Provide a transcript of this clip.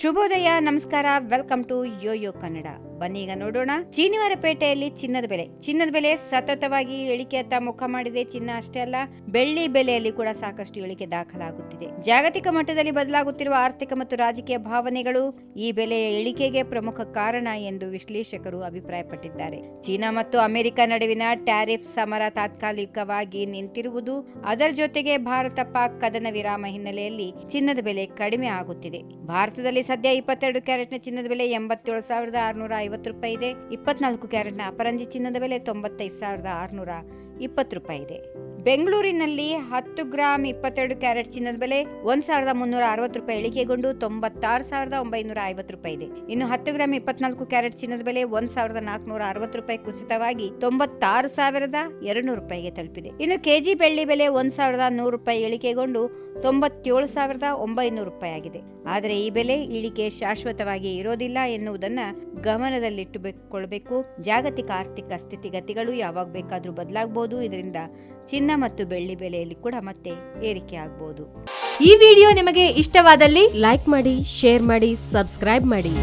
ಶುಭೋದಯ, ನಮಸ್ಕಾರ, welcome to Yoyo Kannada. ಬನ್ನಿ ಈಗ ನೋಡೋಣ ಚೀನಿವಾರಪೇಟೆಯಲ್ಲಿ ಚಿನ್ನದ ಬೆಲೆ ಸತತವಾಗಿ ಇಳಿಕೆಯತ್ತ ಮುಖ ಮಾಡಿದೆ. ಚಿನ್ನ ಅಷ್ಟೇ ಅಲ್ಲ, ಬೆಳ್ಳಿ ಬೆಲೆಯಲ್ಲಿ ಕೂಡ ಸಾಕಷ್ಟು ಇಳಿಕೆ ದಾಖಲಾಗುತ್ತಿದೆ. ಜಾಗತಿಕ ಮಟ್ಟದಲ್ಲಿ ಬದಲಾಗುತ್ತಿರುವ ಆರ್ಥಿಕ ಮತ್ತು ರಾಜಕೀಯ ಭಾವನೆಗಳು ಈ ಬೆಲೆಯ ಇಳಿಕೆಗೆ ಪ್ರಮುಖ ಕಾರಣ ಎಂದು ವಿಶ್ಲೇಷಕರು ಅಭಿಪ್ರಾಯಪಟ್ಟಿದ್ದಾರೆ. ಚೀನಾ ಮತ್ತು ಅಮೆರಿಕ ನಡುವಿನ ಟ್ಯಾರಿಫ್ ಸಮರ ತಾತ್ಕಾಲಿಕವಾಗಿ ನಿಂತಿರುವುದು, ಅದರ ಜೊತೆಗೆ ಭಾರತ ಪಾಕ್ ಕದನ ವಿರಾಮ ಹಿನ್ನೆಲೆಯಲ್ಲಿ ಚಿನ್ನದ ಬೆಲೆ ಕಡಿಮೆ ಆಗುತ್ತಿದೆ. ಭಾರತದಲ್ಲಿ ಸದ್ಯ 22 ಕ್ಯಾರೆಟ್ನ ಚಿನ್ನದ ಬೆಲೆ 87,650 ರೂಪಾಯಿ ಇದೆ. 24 ಕ್ಯಾರೆಟ್ನ ಅಪರಂಜಿ ಚಿನ್ನದ ಬೆಲೆ 95,620 ರೂಪಾಯಿ ಇದೆ. ಬೆಂಗಳೂರಿನಲ್ಲಿ 10 ಗ್ರಾಂ 22 ಕ್ಯಾರೆಟ್ ಚಿನ್ನದ ಬೆಲೆ 1,360 ರೂಪಾಯಿ ಇಳಿಕೆಗೊಂಡು 96,950 ರೂಪಾಯಿ ಇದೆ. ಇನ್ನು 10 ಗ್ರಾಂ 24 ಕ್ಯಾರೆಟ್ ಚಿನ್ನದ ಬೆಲೆ 1,460 ರೂಪಾಯಿ ಕುಸಿತವಾಗಿ 96,200 ರೂಪಾಯಿಗೆ ತಲುಪಿದೆ. ಇನ್ನು ಕೆಜಿ ಬೆಳ್ಳಿ ಬೆಲೆ 1,100 ರೂಪಾಯಿ ಇಳಿಕೆಗೊಂಡು 97,900 ರೂಪಾಯಿ ಆಗಿದೆ. ಆದರೆ ಈ ಬೆಲೆ ಇಳಿಕೆ ಶಾಶ್ವತವಾಗಿ ಇರೋದಿಲ್ಲ ಎನ್ನುವುದನ್ನ ಗಮನದಲ್ಲಿಟ್ಟುಕೊಳ್ಳಬೇಕು. ಜಾಗತಿಕ ಆರ್ಥಿಕ ಸ್ಥಿತಿಗತಿಗಳು ಯಾವಾಗ ಬೇಕಾದ್ರೂ ಬದಲಾಗಬಹುದು. ಇದರಿಂದ ಚಿನ್ನ ಮತ್ತು ಬೆಳ್ಳಿ ಬೆಲೆಯಲ್ಲಿ ಕೂಡ ಮತ್ತೆ ಏರಿಕೆ ಆಗಬಹುದು. ಈ ವಿಡಿಯೋ ನಿಮಗೆ ಇಷ್ಟವಾದಲ್ಲಿ ಲೈಕ್ ಮಾಡಿ, ಶೇರ್ ಮಾಡಿ, ಸಬ್ಸ್ಕ್ರೈಬ್ ಮಾಡಿ.